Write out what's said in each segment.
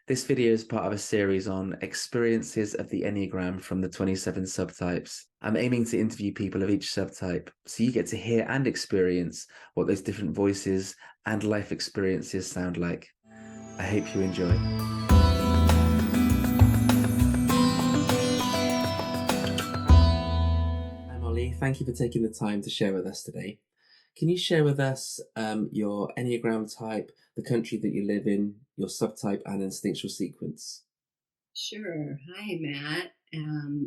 This video is part of a series on experiences of the Enneagram from the 27 subtypes. I'm aiming to interview people of each subtype, so you get to hear and experience what those different voices and life experiences sound like. I hope you enjoy. Hi Molly, thank you for taking the time to share with us today. Can you share with us your Enneagram type, the country that you live in, your subtype and instinctual sequence? Sure. Hi, Matt.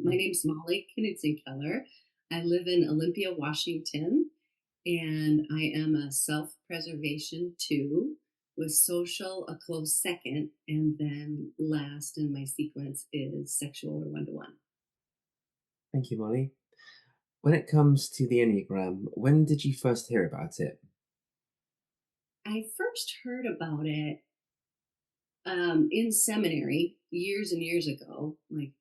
My name's Molly Knudsen-Keller. I live in Olympia, Washington, and I am a self-preservation two with social a close second, and then last in my sequence is sexual or one-to-one. Thank you, Molly. When it comes to the Enneagram, when did you first hear about it? I first heard about it in seminary years and years ago, like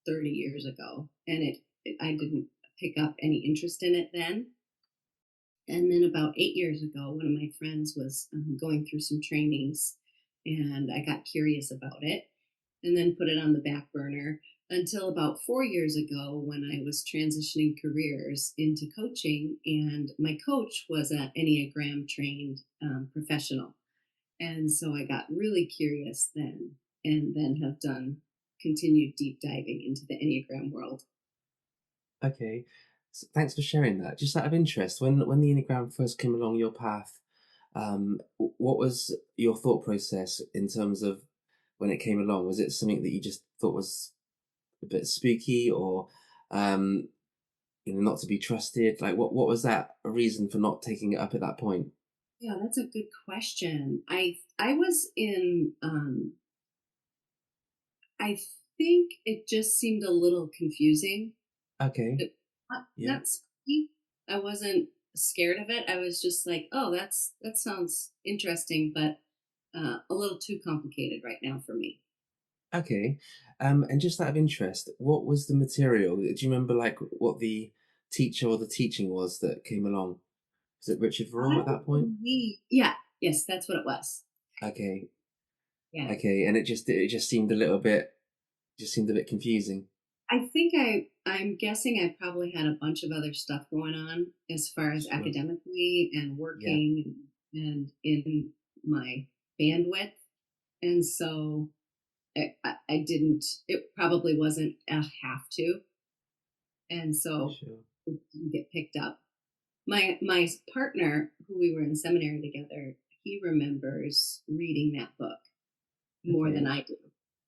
30 years ago, and I didn't pick up any interest in it then. And then about 8 years ago, one of my friends was going through some trainings, and I got curious about it and then put it on the back burner until about 4 years ago when I was transitioning careers into coaching. And my coach was an Enneagram trained professional. And so I got really curious then, and then have done continued deep diving into the Enneagram world. Okay, thanks for sharing that. Just out of interest, when the Enneagram first came along your path, what was your thought process in terms of when it came along? Was it something that you just thought was a bit spooky, or um, not to be trusted? Like, what was that reason for not taking it up at that point? Yeah, that's a good question. I was in I think it just seemed a little confusing. Okay, It, yeah, not spooky. I wasn't scared of it. I was just like, oh, that sounds interesting, but a little too complicated right now for me. okay. And just out of interest, what was the material? Do you remember like what the teacher or the teaching was that came along? Was it Richard Rohr I at that point? believe, yeah, yes, that's what it was. Okay, Yeah, okay, and it just seemed a little bit just seemed a bit confusing. I think I'm guessing I probably had a bunch of other stuff going on as far as Sure. academically and Yeah. working and in my bandwidth. And so I didn't, it probably wasn't a have to. And so Sure. it didn't get picked up. My partner, who we were in seminary together, he remembers reading that book more than Okay. I do.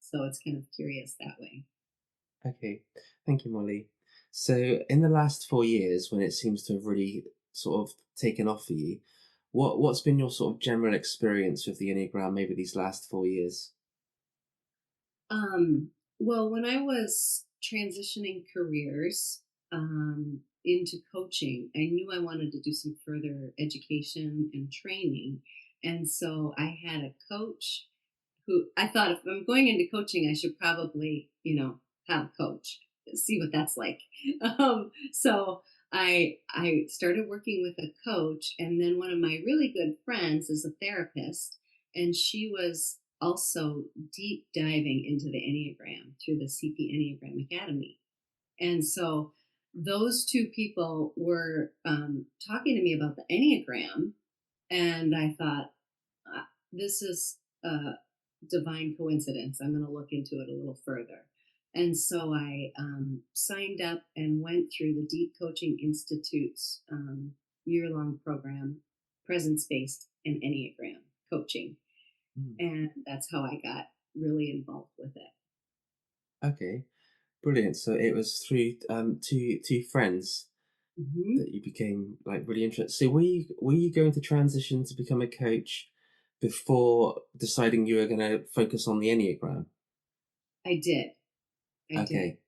So it's kind of curious that way. Okay. Thank you, Molly. So, in the last 4 years, when it seems to have really sort of taken off for you, what's been your sort of general experience with the Enneagram maybe these last 4 years? Um, well, when I was transitioning careers into coaching, I knew I wanted to do some further education and training. And so I had a coach who I thought, if I'm going into coaching, I should probably, have a coach, see what that's like. So I started working with a coach, and then one of my really good friends is a therapist, and she was also deep diving into the Enneagram through the CP Enneagram Academy. And so those two people were talking to me about the Enneagram, and I thought, this is a divine coincidence. I'm going to look into it a little further. And so I signed up and went through the Deep Coaching Institute's year long program, presence based and Enneagram coaching. Mm. And that's how I got really involved with it. Okay. Brilliant. So it was through two friends Hmm. that you became like really interested. So were you going to transition to become a coach before deciding you were going to focus on the Enneagram? I did. I did.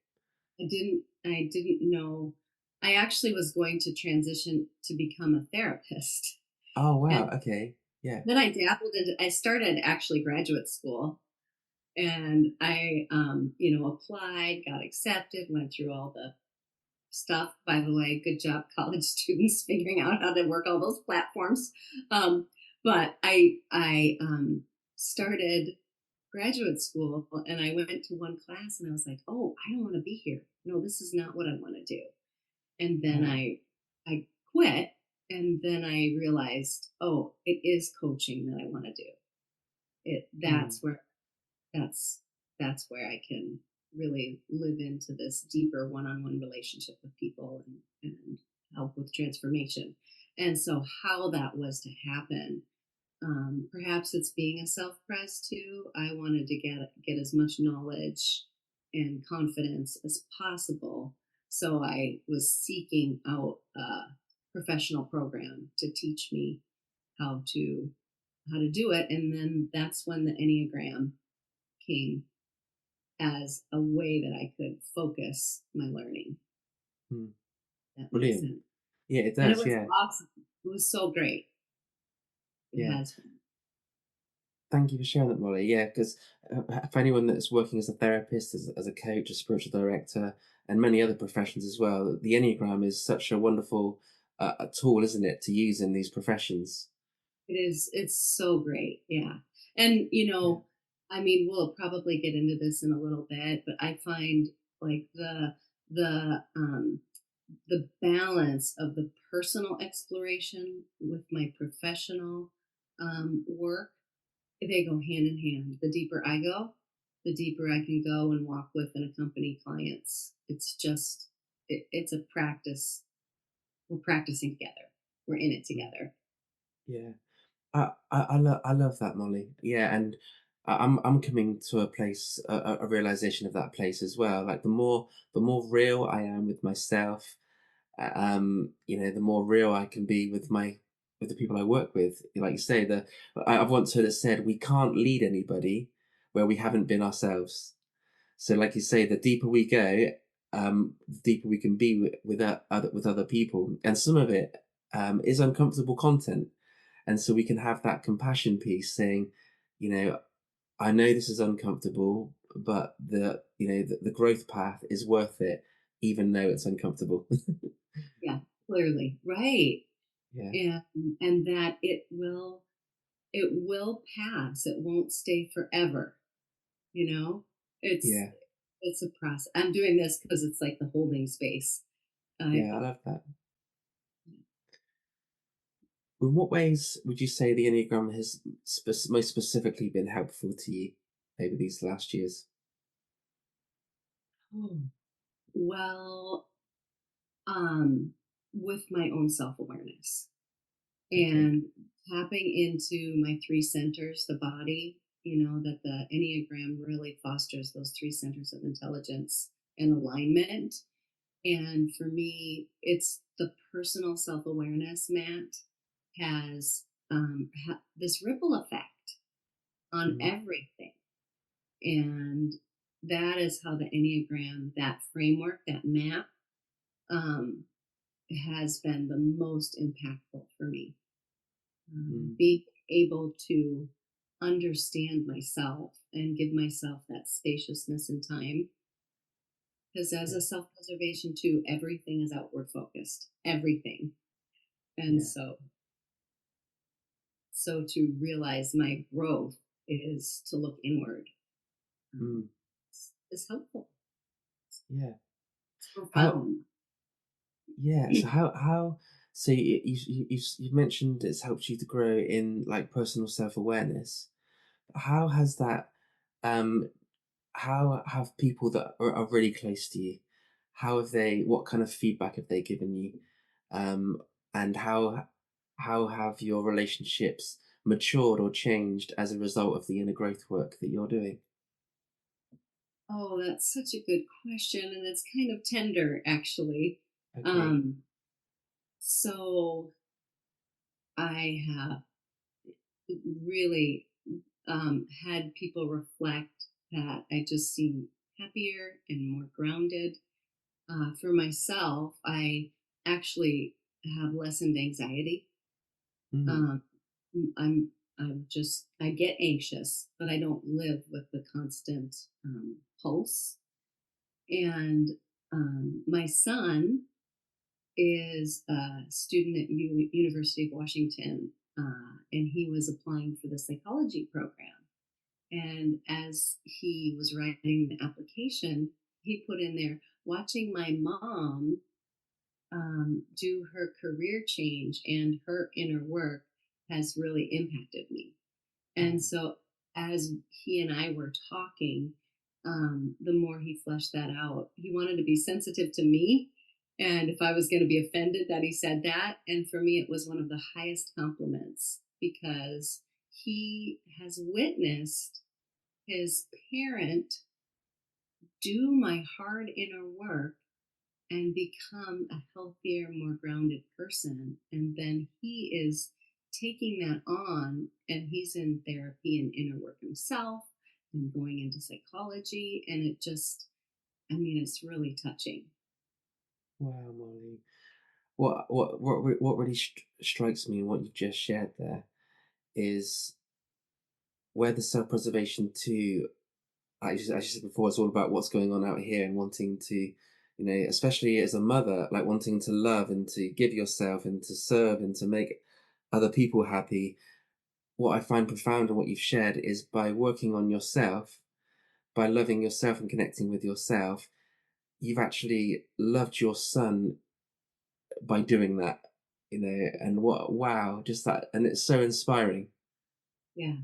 Okay. I didn't know. I actually was going to transition to become a therapist. Oh wow. And Okay. Yeah. then I started actually graduate school, and I, applied, got accepted, went through all the stuff. By the way, good job, college students, figuring out how to work all those platforms. But I started. graduate school, and I went to one class and I was like, "Oh, I don't want to be here. No, this is not what I want to do." And then Oh, I quit, and then I realized, "Oh, it is coaching that I want to do." It mm, that's that's where I can really live into this deeper one-on-one relationship with people and help with transformation. And so how that was to happen, perhaps it's being a self-pres too. I wanted to get as much knowledge and confidence as possible. So I was seeking out a professional program to teach me how to how to do it. And then that's when the Enneagram came as a way that I could focus my learning. mm, That makes brilliant. sense. Yeah, it And it does. was Yeah, awesome. It was so great. It yeah. has been. Thank you for sharing that, Molly. Yeah, because for anyone that's working as a therapist, as a coach, a spiritual director, and many other professions as well, the Enneagram is such a wonderful a tool, isn't it, to use in these professions? It is. It's so great. Yeah. And, Yeah. I mean, we'll probably get into this in a little bit, but I find like the balance of the personal exploration with my professional work, they go hand in hand. The deeper I go, the deeper I can go and walk with and accompany clients. It's just, it's a practice. We're practicing together. We're in it Mm, together. yeah. I love that, Molly. Yeah, and I'm coming to a place, a realization of that place as well. Like the more real I am with myself, the more real I can be with with the people I work with. Like you say, I've once heard it said we can't lead anybody where we haven't been ourselves. So, like you say, the deeper we go, the deeper we can be with other people, and some of it is uncomfortable content, and so we can have that compassion piece, saying, you know, I know this is uncomfortable, but the growth path is worth it, even though it's uncomfortable. Yeah, clearly. Right. Yeah, And and that it will pass. It won't stay forever, you know? It's yeah, it's a process. I'm doing this because it's like the holding space. I yeah. I love that. In what ways would you say the Enneagram has most specifically been helpful to you over these last years? oh, well, um, with my own self-awareness Okay. and tapping into my three centers, the body, that the Enneagram really fosters those three centers of intelligence and alignment. And for me, it's the personal self awareness, Matt, has this ripple effect on Mm, everything. And that is how the Enneagram, that framework, that map, um, has been the most impactful for me. mm, Being able to understand myself and give myself that spaciousness and time. Because as yeah, a self preservation, too, everything is outward focused, everything. And yeah, so to realize my growth is to look inward, um, mm, is helpful. yeah. It's How? profound. Yeah. So how? So you've mentioned it's helped you to grow in like personal self awareness. How has that? Um, how have people that are really close to you? How have they? What kind of feedback have they given you? Um, and how have your relationships matured or changed as a result of the inner growth work that you're doing? Oh, that's such a good question, and it's kind of tender, actually. Okay. Um, so I have really had people reflect that I just seem happier and more grounded. For myself, I actually have lessened anxiety. Mm, Um, I'm I get anxious, but I don't live with the constant pulse. And my son is a student at University of Washington, and he was applying for the psychology program. And as he was writing the application, he put in there, watching my mom do her career change and her inner work has really impacted me. And Wow. so as he and I were talking, the more he fleshed that out, he wanted to be sensitive to me. And if I was going to be offended that he said that. And for me, it was one of the highest compliments because he has witnessed his parent do my hard inner work and become a healthier, more grounded person. And then he is taking that on and he's in therapy and inner work himself and going into psychology. And it just, I mean, it's really touching. Wow, Molly. What really strikes me in what you've just shared there is where the self-preservation to, as you said before, it's all about what's going on out here and wanting to, especially as a mother, like wanting to love and to give yourself and to serve and to make other people happy. What I find profound in what you've shared is by working on yourself, by loving yourself and connecting with yourself, you've actually loved your son by doing that, and wow, just that, and it's so inspiring. Yeah.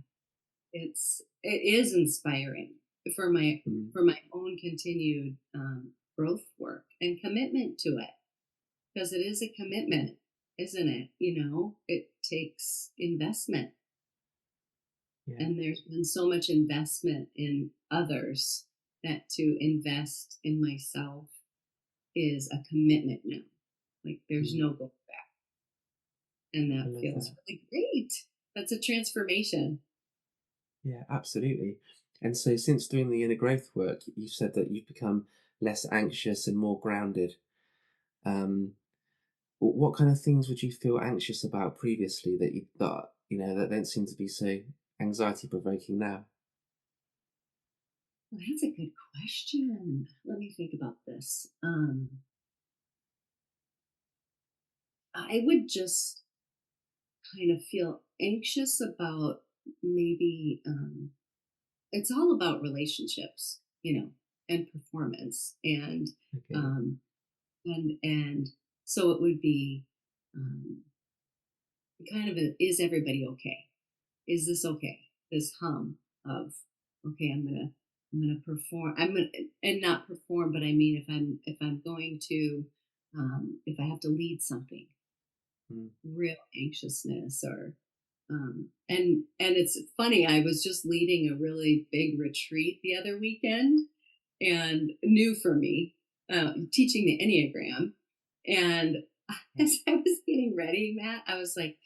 It is inspiring for my Mm, for my own continued growth work and commitment to it because it is a commitment, isn't it? It takes investment. yeah, And there's been so much investment in others that to invest in myself is a commitment now. Like there's mm, no going back. And I that love feels that. really great. That's a transformation. Yeah, absolutely. And so, since doing the inner growth work, you've said that you've become less anxious and more grounded. Um, what kind of things would you feel anxious about previously that you thought, that don't seem to be so anxiety provoking now? Well, that's a good question. Let me think about this. I would just kind of feel anxious about maybe it's all about relationships, and performance Okay. um, and so it would be um, kind of is everybody okay? Is this okay? This hum of okay, I'm gonna perform. I'm gonna and not perform, but I mean if I'm going to if I have to lead something, Mm, real anxiousness or and it's funny. I was just leading a really big retreat the other weekend and new for me, teaching the Enneagram. And as I was getting ready, Matt, I was like,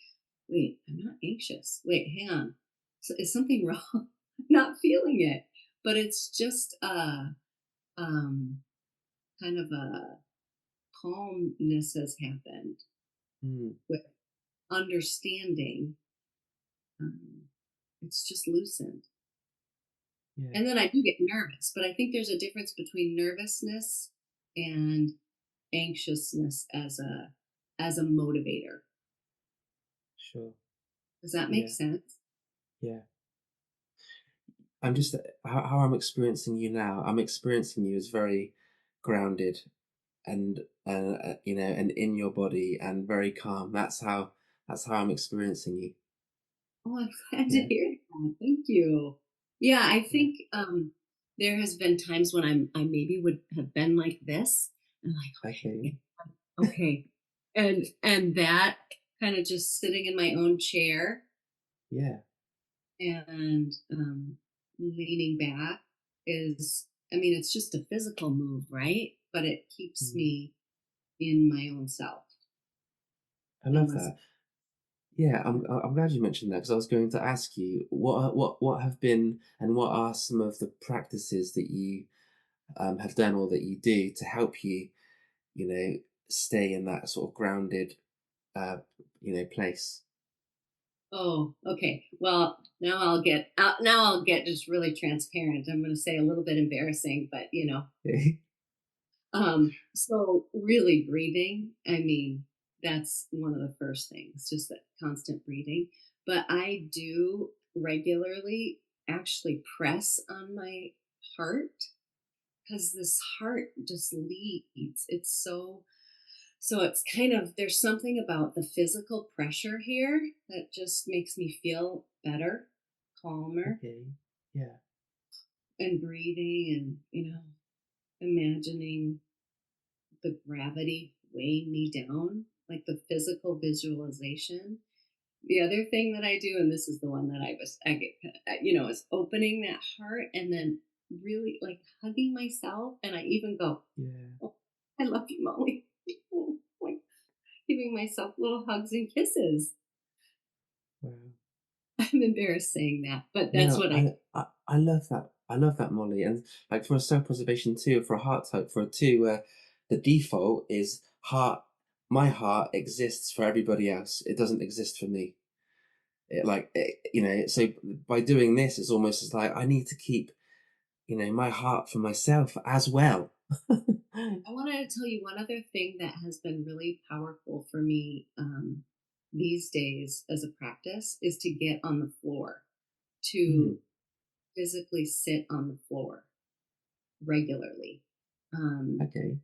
wait, I'm not anxious. Wait, hang on. So, is something wrong? I'm not feeling it. But it's just um, kind of a calmness has happened mm, with understanding. Um, it's just loosened. yeah, And then I do get nervous, but I think there's a difference between nervousness and anxiousness as a motivator. sure. Does that make Yeah, sense? yeah. I'm just how I'm experiencing you now. I'm experiencing you as very grounded and and in your body and very calm. That's how I'm experiencing you. Oh, I'm glad to Yeah, hear that. Thank you. Yeah, I yeah. think there has been times when I maybe would have been like this, and like, Okay. okay, yeah, okay, and that kind of just sitting in my own chair Yeah. and leaning back is, I mean, it's just a physical move, right? But it keeps Mm. me in my own self. I And love listen, that. Yeah, yeah. I'm glad you mentioned that because I was going to ask you what have been and what are some of the practices that you have done or that you do to help you, you know, stay in that sort of grounded, uh, place. Oh, okay. Well, now I'll get just really transparent. I'm going to say a little bit embarrassing, but so really breathing. I mean, that's one of the first things, just that constant breathing. But I do regularly. actually press on my heart because this heart just leads. So it's kind of there's something about the physical pressure here that just makes me feel better, calmer, Okay. Yeah. and breathing and, imagining the gravity weighing me down, like the physical visualization. The other thing that I do, and this is the one that I get, is opening that heart and then really like hugging myself. And I even go, Yeah. oh, I love you, Molly. Like giving myself little hugs and kisses. Wow. I'm embarrassed saying that, but that's No, what I I love that. I love that, Molly. And like for a self-preservation too, for a heart type, for a two, the default is heart. My heart exists for everybody else. It doesn't exist for me. So by doing this, it's almost as like I need to keep, my heart for myself as well. I wanted to tell you one other thing that has been really powerful for me these days as a practice is to get on the floor, Mm, to physically sit on the floor regularly. Um, okay.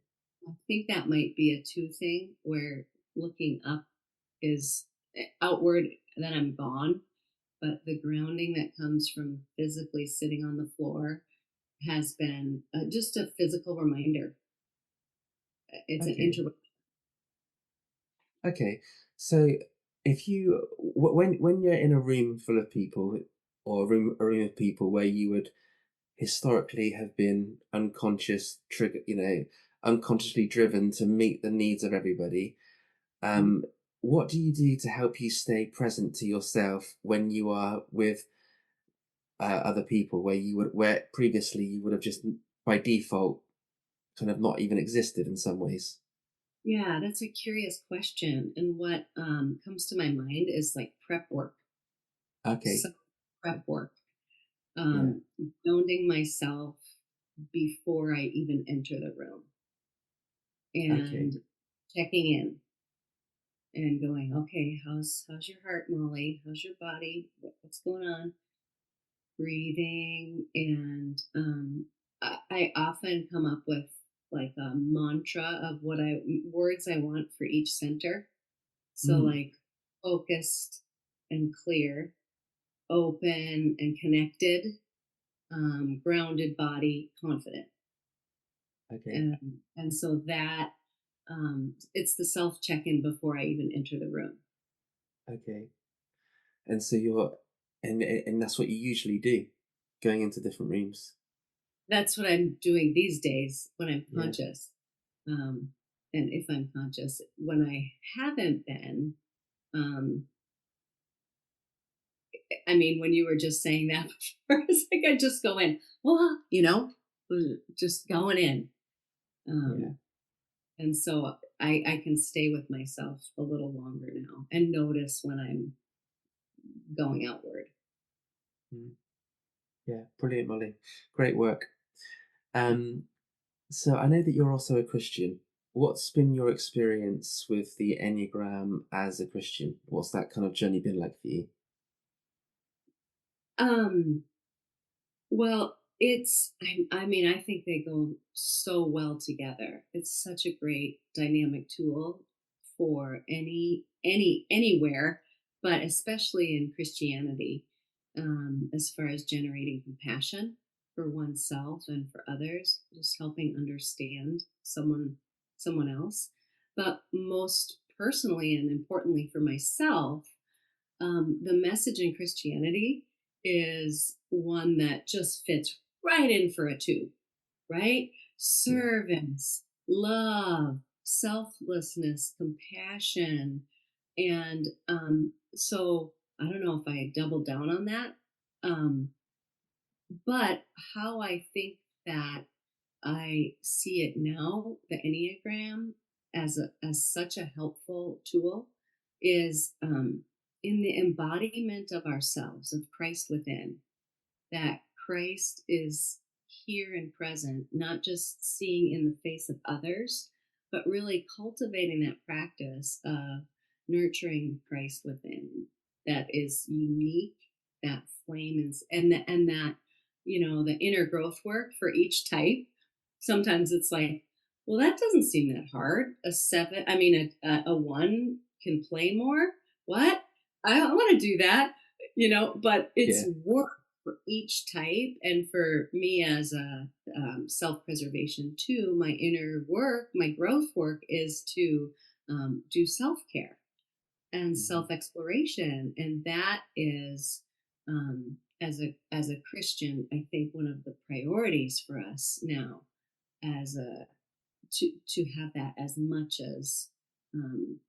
I think that might be a two thing where looking up is outward, then I'm gone. But the grounding that comes from physically sitting on the floor has been just a physical reminder. It's an Okay. integral. Okay. So if when you're in a room full of people, or a room of people where you would historically have been unconsciously driven to meet the needs of everybody, um, what do you do to help you stay present to yourself when you are with other people, where previously you would have just by default kind of not even existed in some ways? Yeah, that's a curious question. And what comes to my mind is like prep work, Okay. so prep work, Yeah. um, grounding myself before I even enter the room Okay. and checking in and going, okay, how's your heart, Molly? How's your body? What's going on? Breathing, and I often come up with like a mantra of what I words I want for each center. So Mm, like focused and clear, open and connected, grounded body, confident. okay. And so that it's the self check-in before I even enter the room. Okay. And so and that's what you usually do, going into different rooms. That's what I'm doing these days when I'm Yeah. conscious. Um, and if I'm conscious, when I haven't been, um, I mean, when you were just saying that before, it's like I just go in, well, just going in. Yeah. Um, and so I can stay with myself a little longer now and notice when I'm going outward. Mm, yeah. Brilliant, Molly. Great work. Um, so I know that you're also a Christian. What's been your experience with the Enneagram as a Christian? What's that kind of journey been like for you? Um, Well, I mean, I think they go so well together. It's such a great dynamic tool for anywhere, but especially in Christianity, as far as generating compassion for oneself and for others, just helping understand someone else. But most personally and importantly for myself, the message in Christianity is one that just fits right in for a two, right? Yeah. Servants, love, selflessness, compassion. And so I don't know if I double down on that, um, but how I think that I see it now, the Enneagram as such a helpful tool is in the embodiment of ourselves, of Christ within, that Christ is here and present, not just seeing in the face of others, but really cultivating that practice of nurturing Christ within that is unique that flame, and that, the inner growth work for each type. Sometimes it's like, well, that doesn't seem that hard. A seven, I mean, a one can play more. What? I want to do that, but it's Yeah. work for each type. And for me as a self preservation too, my inner work, my growth work is to do self care and Mhm. self exploration, and that is, as a Christian, I think one of the priorities for us now, as a to have that as much um,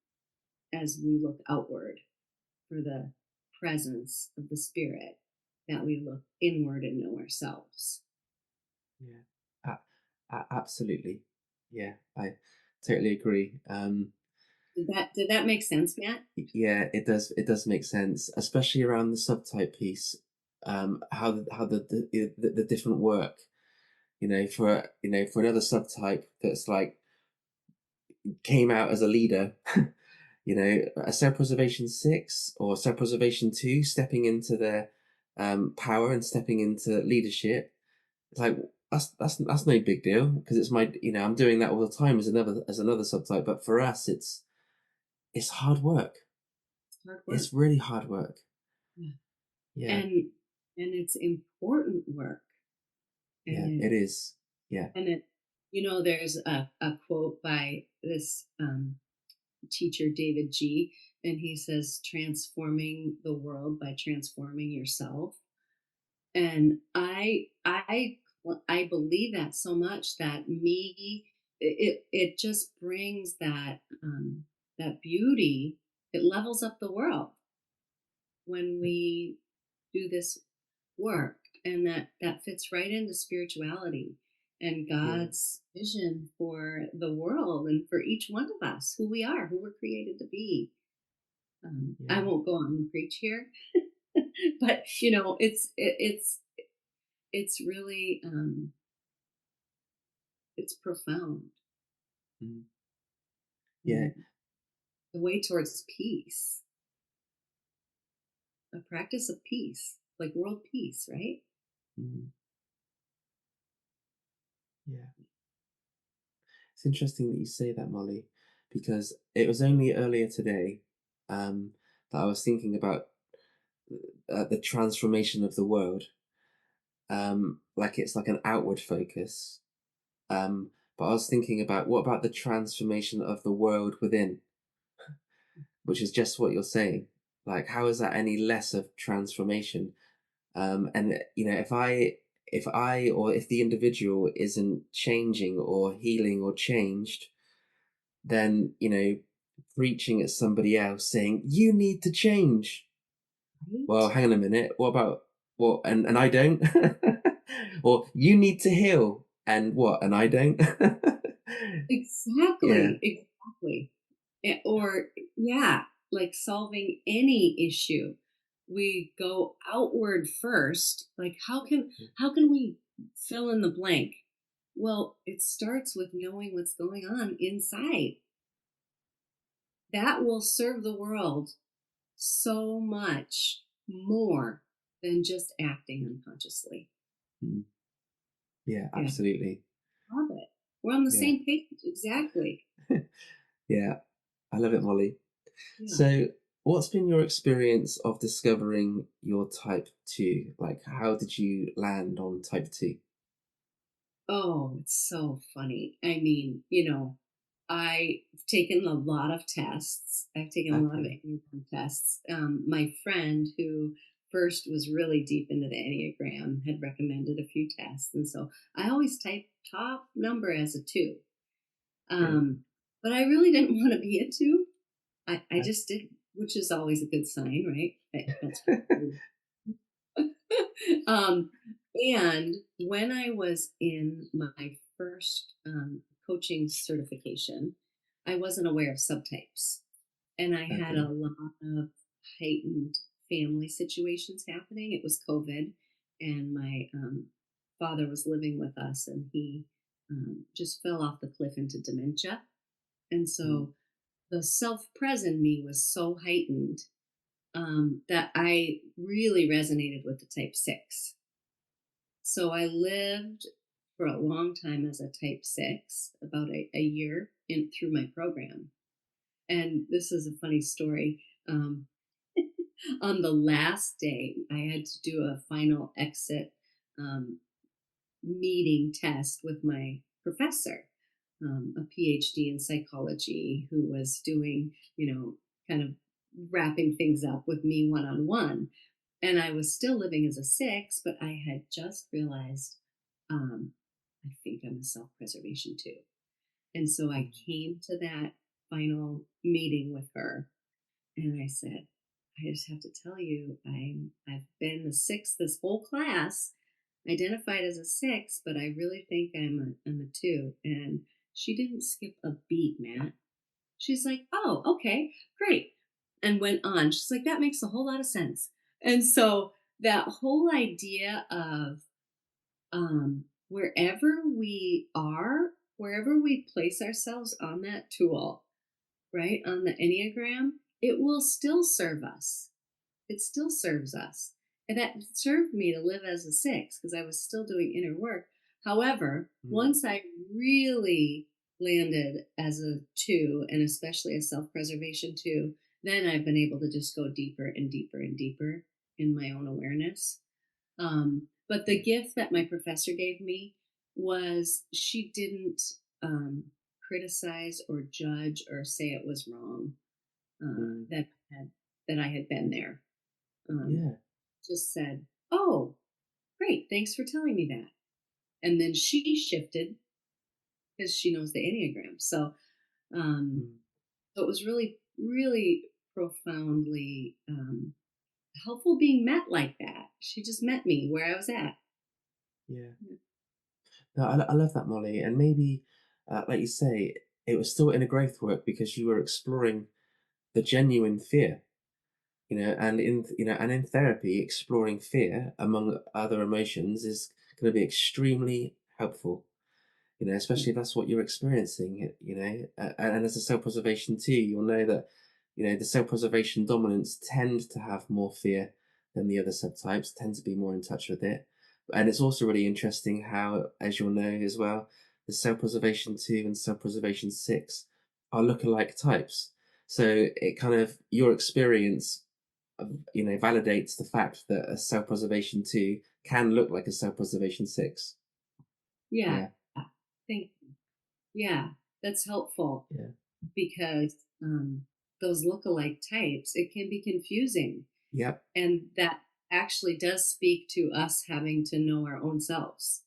as we look outward for the presence of the Spirit, that we look inward and know ourselves. Yeah. Absolutely. Yeah, I totally agree. Did that make sense, Matt? Yeah, it does make sense, especially around the subtype piece. How the different work, for another subtype that's like came out as a leader, a self-preservation 6 or self-preservation 2 stepping into their power and stepping into leadership. It's like that's no big deal because it's my, I'm doing that all the time as another subtype, but for us it's hard work. It's hard work. It's really hard work. Yeah. Yeah. And it's important work. And Yeah, it is. Yeah. it there's a quote by this teacher, David G, and he says, transforming the world by transforming yourself. And I believe that so much that it just brings that beauty. It levels up the world when we do this work, and that fits right into spirituality and Yeah. God's vision for the world and for each one of us, who we are, who we're created to be. I Yeah. won't go on and preach here, but it's really it's profound. Mm. Yeah. And the way towards peace, a practice of peace, like world peace, right? Mm. Yeah. It's interesting that you say that, Molly, because it was only earlier today that I was thinking about the transformation of the world. Like it's like an outward focus. But I was thinking about what about the transformation of the world within, which is just what you're saying. Like, how is that any less of transformation? And if I or if the individual isn't changing or healing or changed, then preaching at somebody else saying you need to change. Right? Well, hang on a minute. What about what? And I don't. Or you need to heal, and what? And I don't. Yeah. Exactly, exactly. Or yeah, like solving any issue, we go outward first. Like how can we fill in the blank? Well, it starts with knowing what's going on inside. That will serve the world so much more than just acting unconsciously. Mm. Yeah. Yeah, Absolutely. love it. We're on the Yeah. same page. Exactly. Yeah. I love it, Molly. Yeah. So, what's been your experience of discovering your type 2? Like, how did you land on type 2? Oh, it's so funny. I mean, I've taken a lot of tests. I've taken a lot of Okay. Enneagram tests. My friend, who first was really deep into the Enneagram, had recommended a few tests. And so I always type top number as a two. Yeah. Um, but I really didn't want to be a two. I Okay. just did, which is always a good sign, right? That's um, and when I was in my first coaching certification, I wasn't aware of subtypes. And I had a Okay. lot of heightened family situations happening. It was COVID, and my father was living with us, and he just fell off the cliff into dementia. And Mm. so the self present me was so heightened that I really resonated with the type 6. So I lived for a long time as a type 6, about a year in through my program. And this is a funny story. On the last day, I had to do a final exit um, meeting test with my professor, a PhD in psychology, who was doing, kind of wrapping things up with me one on one. And I was still living as a 6, but I had just realized um, I think I'm a self preservation too. And so I Mm. came to that final meeting with her and I said, I just have to tell you, I've been a 6 this whole class, identified as a 6, but I really think I'm a 2. And she didn't skip a beat, Matt. She's like, "Oh, okay, great." And went on. She's like, "That makes a whole lot of sense." And so that whole idea of wherever we are, wherever we place ourselves on that tool, right, on the Enneagram, it will still serve us. It still serves us. And that served me to live as a 6 because I was still doing inner work. However, Mm. once I really landed as a 2, and especially a self preservation 2, then I've been able to just go deeper and deeper and deeper in my own awareness. But the gift that my professor gave me was she didn't um, criticize or judge or say it was wrong Mm. that I had been there. Um, Yeah. just said, "Oh, great, thanks for telling me that." And then she shifted because she knows the Enneagram. Um, Mm. so it was really, really profoundly helpful being met like that. She just met me where I was at. Yeah. No, I love that, Molly. And maybe, like you say, it was still inner growth work because you were exploring the genuine fear, and in therapy, exploring fear among other emotions is going to be extremely helpful. Especially if that's what you're experiencing, and as a self-preservation too, you'll know that, the self-preservation dominants tend to have more fear than the other subtypes, tend to be more in touch with it. And it's also really interesting how, as you'll know as well, the self-preservation 2 and self-preservation 6 are look-alike types. So it kind of, your experience, validates the fact that a self-preservation 2 can look like a self-preservation 6. Yeah, Yeah, thank you. Yeah, that's helpful yeah. because those look-alike types, it can be confusing. Yep. And that actually does speak to us having to know our own selves.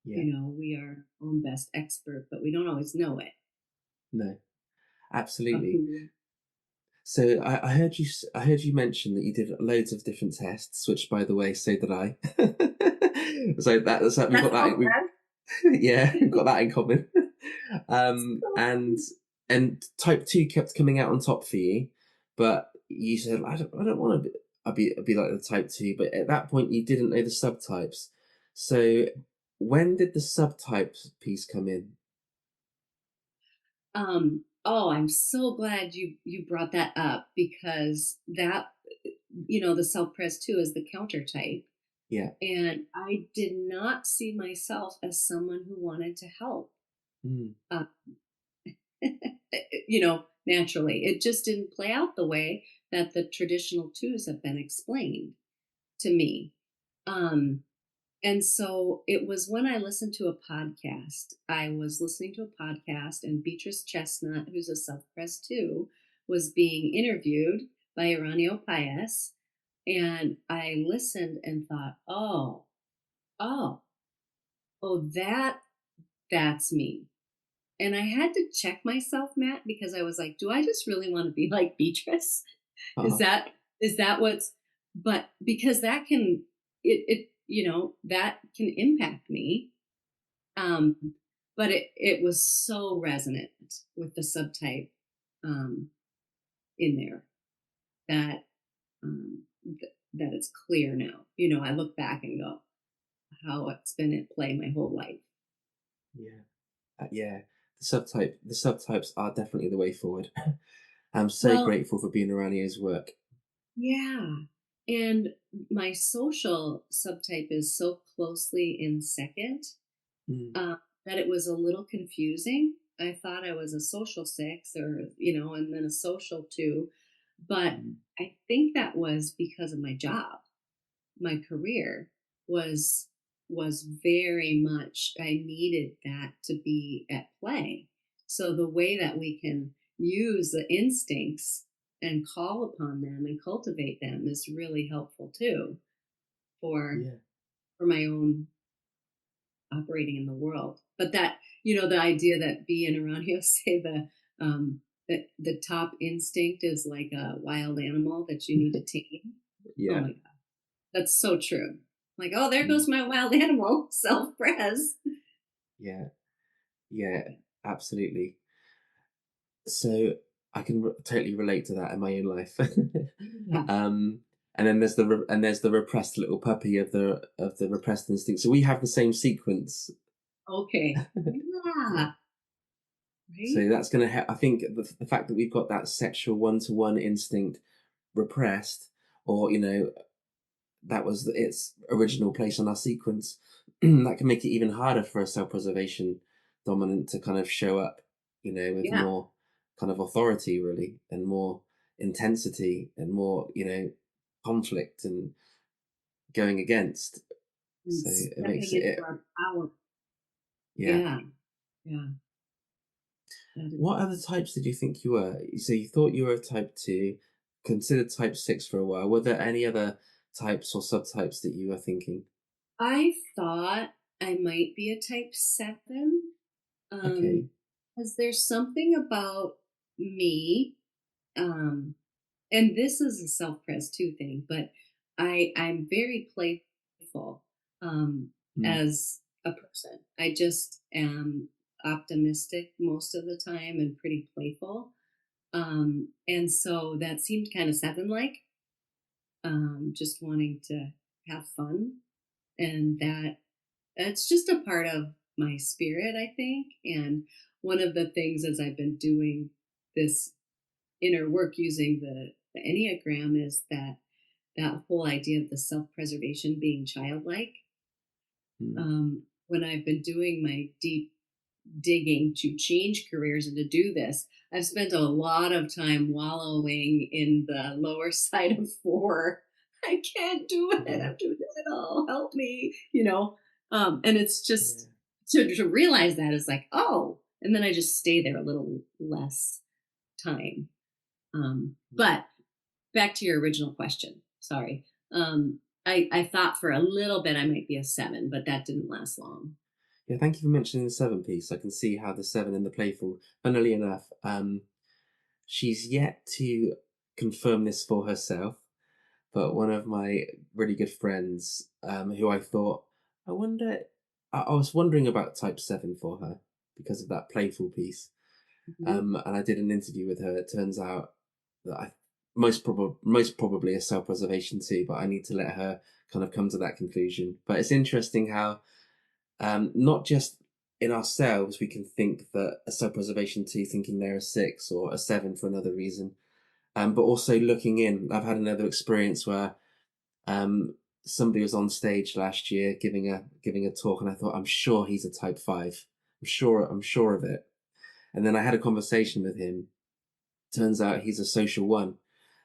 Yeah. We are our own best expert, but we don't always know it No, of absolutely. who. So I heard I heard you mention that you did loads of different tests, which, by the way, so did I. So we've That's got that. all We bad. Yeah, we've got that in common. So And type 2 kept coming out on top for you, but you said, I don't want to be like the type 2. But at that point, you didn't know the subtypes. So when did the subtypes piece come in? oh, I'm so glad you brought that up because that the self pres 2 is the counter type. Yeah. And I did not see myself as someone who wanted to help. Mm. Uh, naturally, it just didn't play out the way that the traditional twos have been explained to me. Um, and so it was when I listened to a podcast. I was listening to a podcast, and Beatrice Chestnut, who's a self press too, was being interviewed by Iranio Paez. And I listened and thought, oh, oh, that's me. And I had to check myself, Matt, because I was like, do I just really want to be like Beatrice? Is Uh-huh. that is that what's but because that can that can impact me. Um but it was so resonant with the subtype um in there that that it's clear now. I look back and go, how it's been at play my whole life. Yeah. Yeah. The subtypes are definitely the way forward. I'm so Well, grateful for being around his work. Yeah. And my social subtype is so closely in second, Mm, that it was a little confusing. I thought I was a social six or, and then a social two. But mm, I think that was because of my job. My career was was very much, I needed that to be at play. So the way that we can use the instincts and call upon them and cultivate them is really helpful too for yeah, my own operating in the world. But that, the idea that being around, say the top instinct is like a wild animal that you need to tame. Oh yeah, my, that's so true. Like, oh, there mm, goes my wild animal, self-pres. yeah, yeah, absolutely. So I can totally relate to that in my own life. Yeah. um, and then there's the repressed little puppy of the repressed instinct. So we have the same sequence. Okay. Yeah. Yeah. So Right? that's going to help. I think the fact that we've got that sexual one-to-one instinct repressed, or that was its original place on our sequence, that can make it even harder for a self-preservation dominant to kind of show up, with Yeah. more kind of authority, really, and more intensity and more, conflict and going against. And So it stepping makes into it, our power. yeah. Yeah. Yeah. That is What other types did you think you were? So you thought you were a type 2, considered type 6 for a while. Were there any other types or subtypes that you were thinking? I thought I might be a type 7. Okay. Because there's something about me, um, and this is a self-pres too thing, but I'm very playful, Mm, as a person. I just am optimistic most of the time and pretty playful. And so that seemed kind of seven like, just wanting to have fun. And that's just a part of my spirit, I think. And one of the things as I've been doing this inner work using the Enneagram is that whole idea of the self-preservation being childlike. mm, When I've been doing my deep digging to change careers and to do this, I've spent a lot of time wallowing in the lower side of four. I can't do it. yeah, I'm too little. Help me, and it's yeah. just to realize that is like, oh, and then I just stay there a little less time. Mm. But back to your original question. Sorry. I thought for a little bit I might be a seven, but that didn't last long. Yeah, thank you for mentioning the seven piece. I can see how the seven and the playful, funnily enough, she's yet to confirm this for herself, but one of my really good friends, who I thought, I wonder, I was wondering about type 7 for her because of that playful piece. Mhm. And I did an interview with her. It turns out that I most probably a self-preservation too, but I need to let her kind of come to that conclusion. But it's interesting how, not just in ourselves we can think that a self-preservation two thinking they're a 6 or a 7 for another reason, but also looking in. I've had another experience where, um, somebody was on stage last year giving a talk, and I thought, I'm sure he's a type 5. I'm sure of it. And then I had a conversation with him. Turns out he's a social one,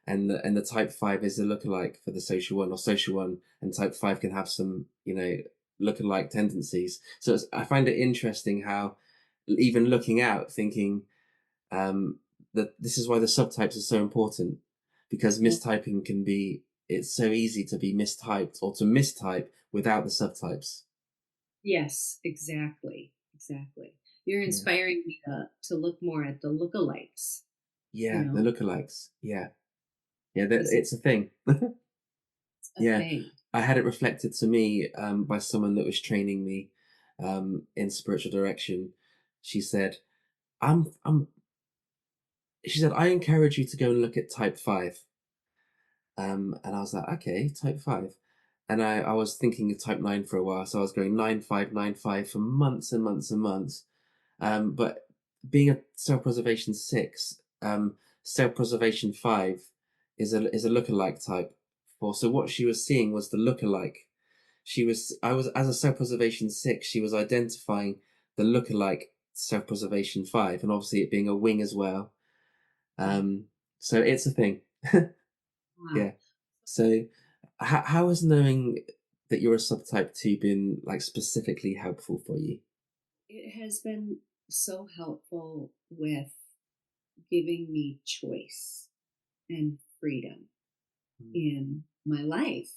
and the type 5 is a lookalike for the social one, or social one and type 5 can have some, lookalike tendencies. So I find it interesting how, even looking out, thinking, um, that this is why the subtypes are so important, because Yeah. mistyping can be, it's so easy to be mistyped or to mistype without the subtypes. Yes, exactly. Exactly. You're Yeah. inspiring me to look more at the lookalikes, Yeah, the lookalikes. Yeah. Yeah, that because it's a thing. it's a Yeah, thing. I had it reflected to me, by someone that was training me, in spiritual direction. She said, I'm." She said, "I encourage you to go and look at Type 5." And I was like, "Okay, Type 5." And I was thinking of Type 9 for a while, so I was going 9 5 9 5 for months and months and months. But being a self-preservation 6, self-preservation 5 is a lookalike type for. So what she was seeing was the lookalike. I was as a self-preservation 6, she was identifying the lookalike self-preservation 5, and obviously it being a wing as well. Yeah. Um, so it's a thing. Wow. Yeah. So how has knowing that you're a subtype 2 been like specifically helpful for you? It has been so helpful with giving me choice and freedom Mm, in my life.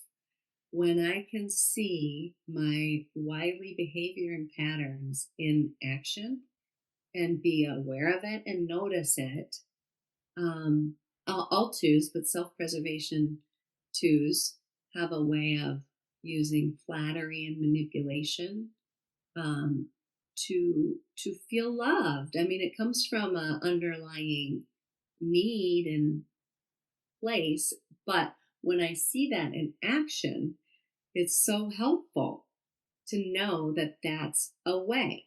When I can see my wily behavior and patterns in action and be aware of it and notice it, um, all twos, but self preservation twos have a way of using flattery and manipulation um, to feel loved. I mean, it comes from a underlying need and place, but when I see that in action, it's so helpful to know that that's a way.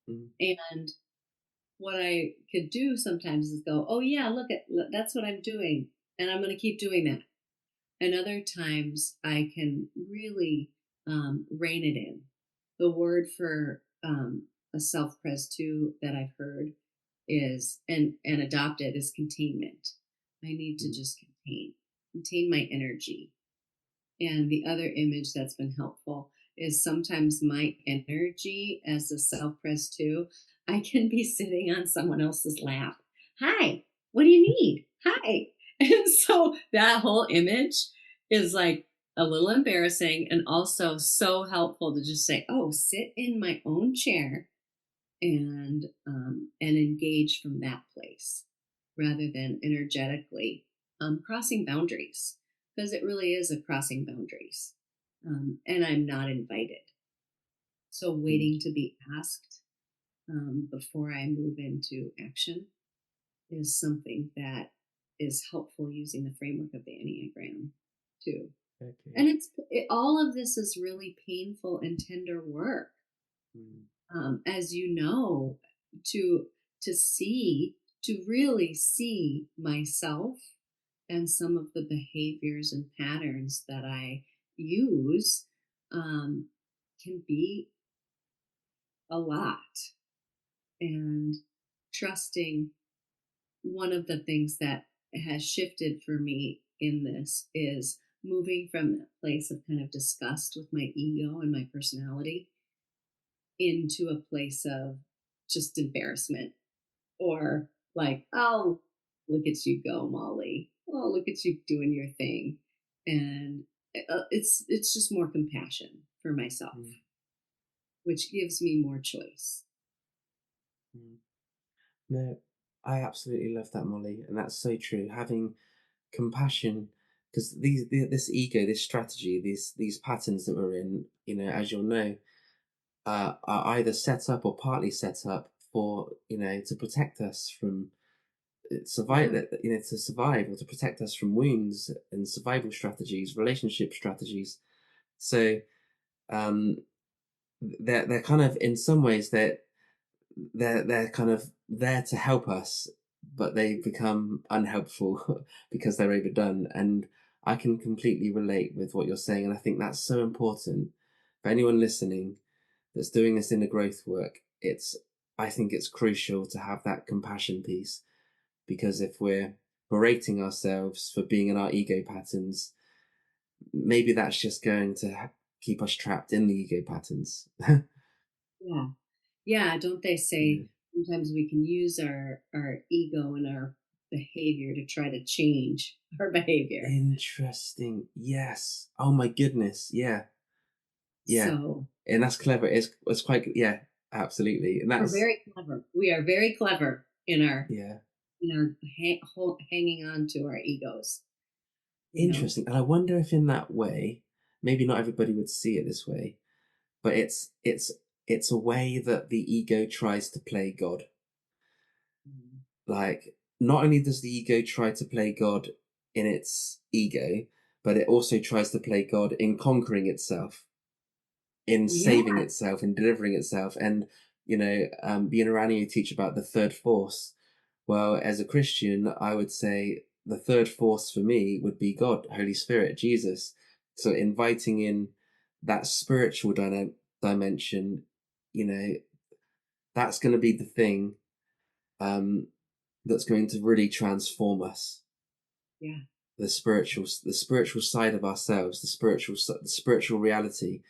mm, And what I could do sometimes is go, "Oh yeah, that's what I'm doing, and I'm going to keep doing that." And other times I can really rein it in. The word for a self pres two that I've heard is and adopted is containment. I need to mm, just contain my energy. And the other image that's been helpful is sometimes my energy as a self pres two, I can be sitting on someone else's lap. Hi, what do you need? Hi. And so that whole image is like a little embarrassing and also so helpful to just say, oh, sit in my own chair and engage from that place rather than energetically crossing boundaries because it really is a crossing boundaries and I'm not invited, so mm. waiting to be asked before I move into action is something that is helpful using the framework of the Enneagram too. Okay. And all of this is really painful and tender work, Mm, as you know, to see, to really see myself and some of the behaviors and patterns that I use um, can be a lot. And trusting, one of the things that has shifted for me in this is moving from that place of kind of disgust with my ego and my personality into a place of just embarrassment or like, oh, look at you go, Molly. Oh, look at you doing your thing. And it's just more compassion for myself, mm, which gives me more choice. mm. No, I absolutely love that, Molly, and that's so true. Having compassion, because this ego, this strategy, these patterns that we're in, as you'll know, are either set up or partly set up for to protect us from survive, Yeah, to survive or to protect us from wounds and survival strategies, relationship strategies. So um, they're kind of in some ways they're kind of there to help us, but they become unhelpful because they're overdone. And I can completely relate with what you're saying, and I think that's so important for anyone listening that's doing this inner growth work. I think it's crucial to have that compassion piece, because if we're berating ourselves for being in our ego patterns, maybe that's just going to keep us trapped in the ego patterns. yeah, yeah. Don't they Yeah. say sometimes we can use our ego and our behavior to try to change our behavior? Interesting. Yes. Oh my goodness. Yeah. Yeah. So And that's clever. It's quite, yeah, absolutely. And we're that's, very clever. We are very clever yeah, in our hanging on to our egos. You know. interesting. And I wonder if in that way, maybe not everybody would see it this way, but it's a way that the ego tries to play God. Mm. Like, not only does the ego try to play God in its ego, but it also tries to play God in conquering itself, in Yeah. saving itself, in delivering itself. And being around you teach about the third force. Well, as a Christian, I would say the third force for me would be God, Holy Spirit, Jesus. So inviting in that spiritual dimension, you know, that's going to be the thing um, that's going to really transform us. Yeah. The spiritual side of ourselves, the spiritual reality.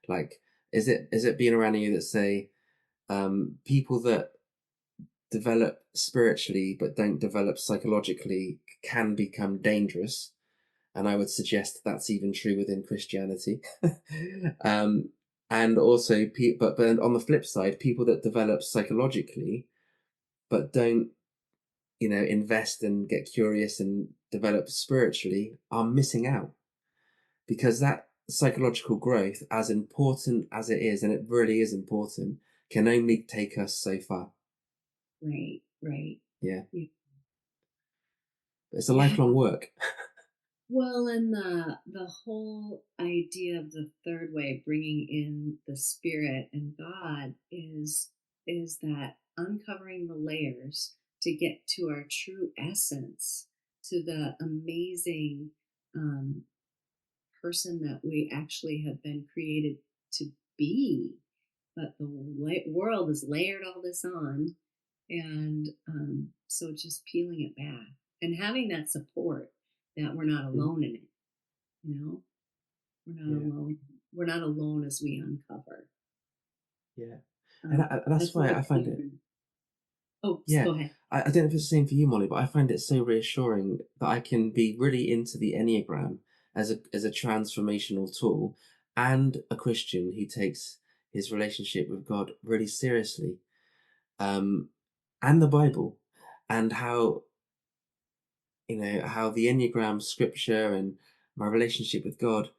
Like, is it being around you that say people that develop spiritually but don't develop psychologically can become dangerous? And I would suggest that's even true within Christianity. um, and also, but on the flip side, people that develop psychologically but don't, invest and get curious and develop spiritually are missing out, because that psychological growth, as important as it is, and it really is important, can only take us so far. Right. Right. Yeah, Yeah. it's a Yeah. lifelong work. Well, and the whole idea of the third way, bringing in the spirit and God, is that uncovering the layers to get to our true essence, to the amazing um, person that we actually have been created to be. But the world has layered all this on, and so just peeling it back and having that support that we're not Mm, alone in it. You know, we're not yeah, alone. We're not alone as we uncover. yeah, and that's That's what why I I've find it. learned. Oh, Yeah, go ahead. I don't know if it's the same for you, Molly, but I find it so reassuring that I can be really into the Enneagram as a transformational tool, and a Christian who takes his relationship with God really seriously, um, and the Bible, and how the Enneagram scripture and my relationship with God,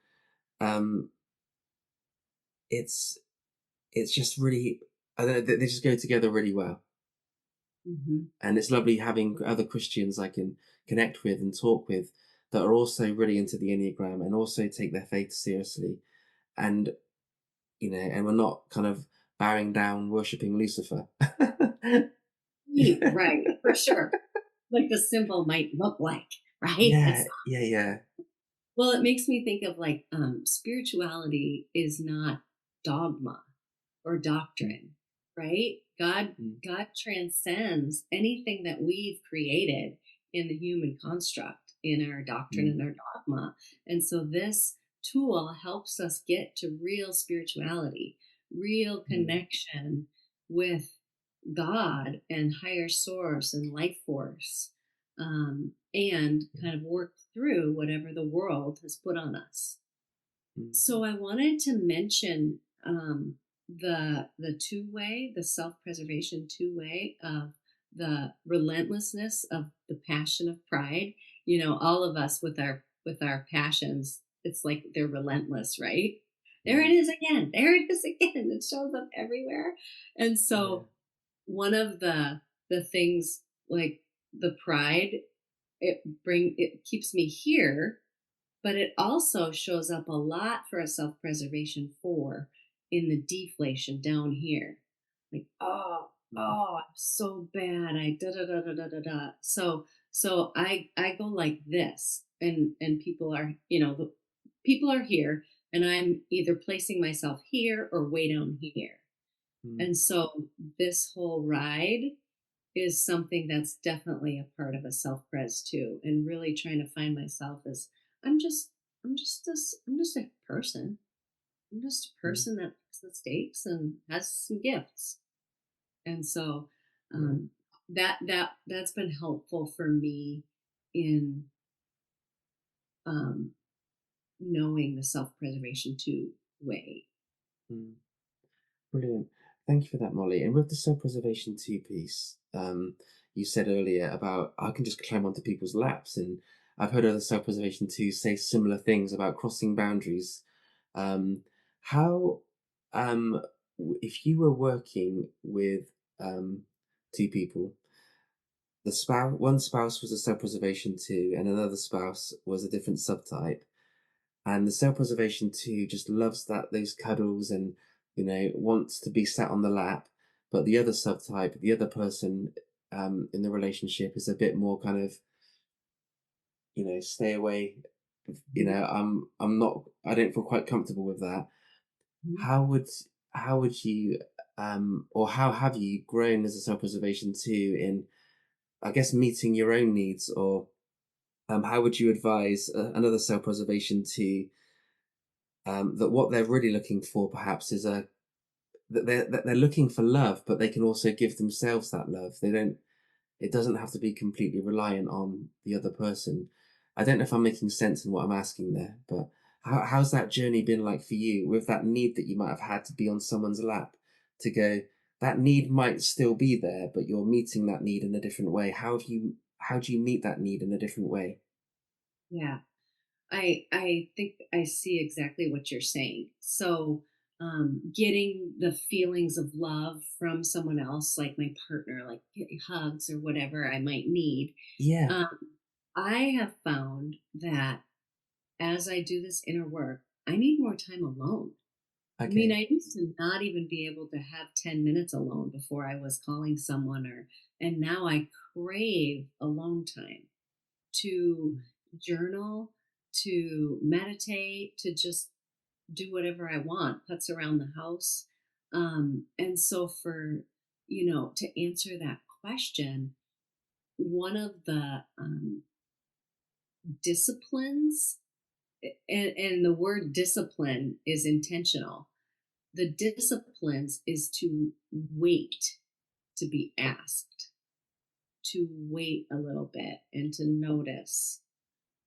um, it's it's just really, I don't know, they just go together really well. Hmm. And it's lovely having other Christians I can connect with and talk with that are also really into the Enneagram and also take their faith seriously. And, and we're not kind of bowing down, worshipping Lucifer. Right, for sure. Like the symbol might look like, right? Yeah, It's yeah, yeah. well, it makes me think of like spirituality is not dogma or Mm, doctrine, right? mm, God transcends anything that we've created in the human construct, in our doctrine mm, and our dogma. And so this tool helps us get to real spirituality, real mm, connection with God and higher source and life force, and yeah, kind of work through whatever the world has put on us. mm, So I wanted to mention the two way, the self preservation two way of the relentlessness of the passion of pride. You know, all of us with our passions, it's like they're relentless, right? There it mm, is again. There it is again. It shows up everywhere. And yeah, so one of the things like the pride, it keeps me here, but it also shows up a lot for a self-preservation four in the deflation down here. Like, mm, I'm so bad. I da da da da da da da. So I go like this, and people are, the people are here, and I'm either placing myself here or way down here. mm, And so this whole ride is something that's definitely a part of a self pres too, and really trying to find myself as I'm just I'm just a person. I'm just a mm, person that makes mistakes and has some gifts. And so yeah, that's been helpful for me in um, knowing the self preservation two way. mm. Brilliant. Thank you for that, Molly. And with the self-preservation two piece, you said earlier about I can just climb onto people's laps, and I've heard other self-preservation two say similar things about crossing boundaries. Um, how, if you were working with two people, one spouse was a self-preservation two, and another spouse was a different subtype, and the self-preservation too just loves those cuddles and wants to be sat on the lap, but the other subtype, the other person in the relationship, is a bit more kind of stay away. Mhm, I'm not. I don't feel quite comfortable with that. mhm. How would how would you or how have you grown as a self-preservation too in, I guess, meeting your own needs, or how would you advise another self-preservation to that what they're really looking for perhaps is a that they're looking for love, but they can also give themselves that love. They don't. It doesn't have to be completely reliant on the other person. I don't know if I'm making sense in what I'm asking there, but how's that journey been like for you with that need that you might have had to be on someone's lap to go, that need might still be there, but you're meeting that need in a different way. How do you meet that need in a different way? Yeah. I think I see exactly what you're saying. So, getting the feelings of love from someone else, like my partner, like hugs or whatever I might need. Yeah. Um, I have found that as I do this inner work, I need more time alone. I mean, Okay. I used to not even be able to have 10 minutes alone before I was calling someone, and now I crave alone time to Mm. journal, to meditate, to just do whatever I want, putz around the house. And so, to answer that question, one of the disciplines, and the word discipline is intentional, the disciplines is to wait to be asked, to wait a little bit and to notice.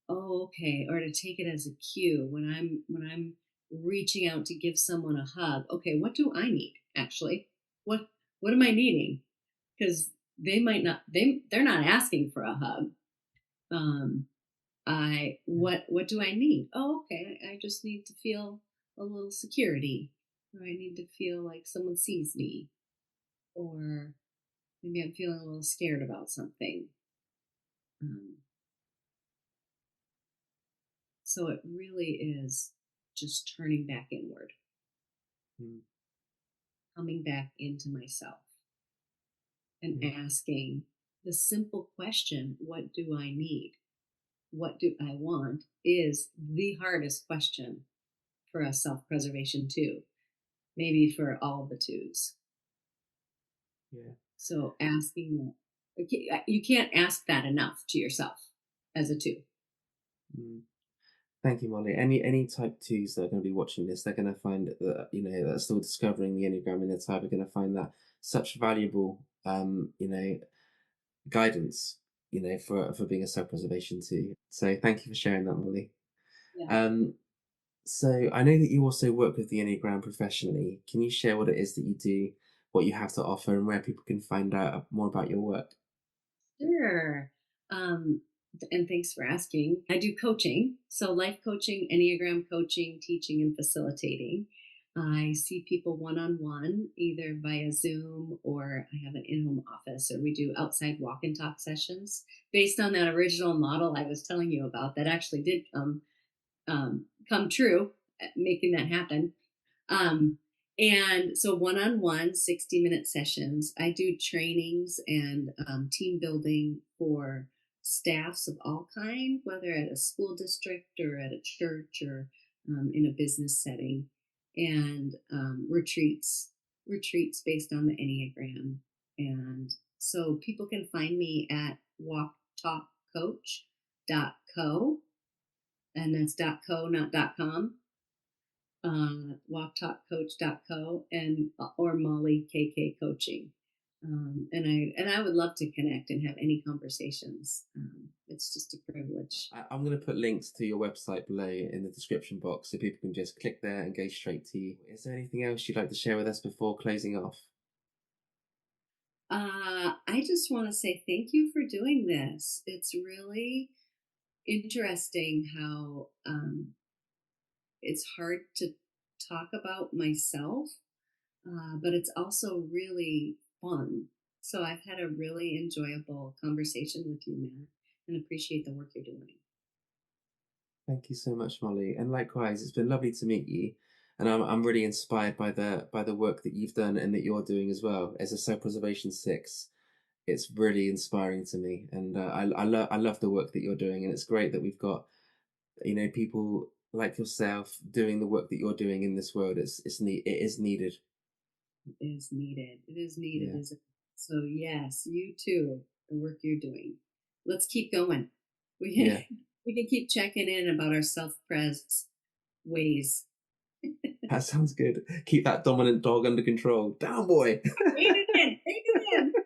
Oh, okay. Or to take it as a cue when I'm reaching out to give someone a hug. Okay, what do I need actually? What am I needing? Because they might not they're not asking for a hug. Um I Yeah. what do I need? Oh, okay. I just need to feel a little security. Or I need to feel like someone sees me. Or maybe I'm feeling a little scared about something. Um, so it really is just turning back inward, Mm. coming back into myself and Yeah. asking the simple question, what do I need? What do I want? Is the hardest question for a self preservation, too. Maybe for all the twos. Yeah. So asking that, you can't ask that enough to yourself as a two. Mm. Thank you, Molly. Any type twos that are going to be watching this, they're going to find that that are still discovering the enneagram in their type are going to find that such valuable guidance, for being a self-preservation too. So thank you for sharing that, Molly. Yeah. Um, so I know that you also work with the enneagram professionally. Can you share what it is that you do, what you have to offer, and where people can find out more about your work? Sure. And thanks for asking. I do coaching, so life coaching, Enneagram coaching, teaching, and facilitating. I see people one on one, either via Zoom or I have an in home office, or we do outside walk and talk sessions based on that original model I was telling you about that actually did come true, making that happen. Um, and so one-on-one 60-minute sessions. I do trainings and team building for staffs of all kind, whether at a school district or at a church or in a business setting, and retreats based on the Enneagram. And so people can find me at walktalkcoach.co, and that's .co, not .com. Walktalkcoach.co, and or Molly KK Coaching. And I would love to connect and have any conversations. It's just a privilege. I'm going to put links to your website below in the description box so people can just click there and go straight to you. Is there anything else you'd like to share with us before closing off? I just want to say thank you for doing this. It's really interesting how it's hard to talk about myself, but it's also really fun. So I've had a really enjoyable conversation with you, Matt, and appreciate the work you're doing. Thank you so much, Molly. And likewise, it's been lovely to meet you. And I'm really inspired by the work that you've done and that you're doing as well as a self-preservation six. it's really inspiring to me, and I love the work that you're doing, and it's great that we've got people like yourself doing the work that you're doing in this world. It is needed. It is needed. It is needed, Yeah, isn't it? So yes, you too, the work you're doing. Let's keep going. We yeah, can we can keep checking in about our self-pres ways. that sounds good. Keep that dominant dog under control. Down, boy. Rein it in. Rein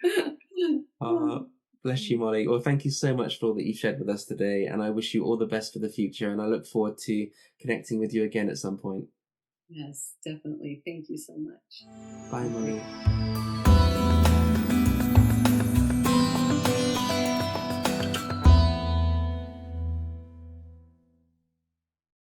it Uh, bless you, in. Molly. Well, thank you so much for all that you've shared with us today, and I wish you all the best for the future. And I look forward to connecting with you again at some point. Yes, definitely. Thank you so much. Bye, Great. Molly.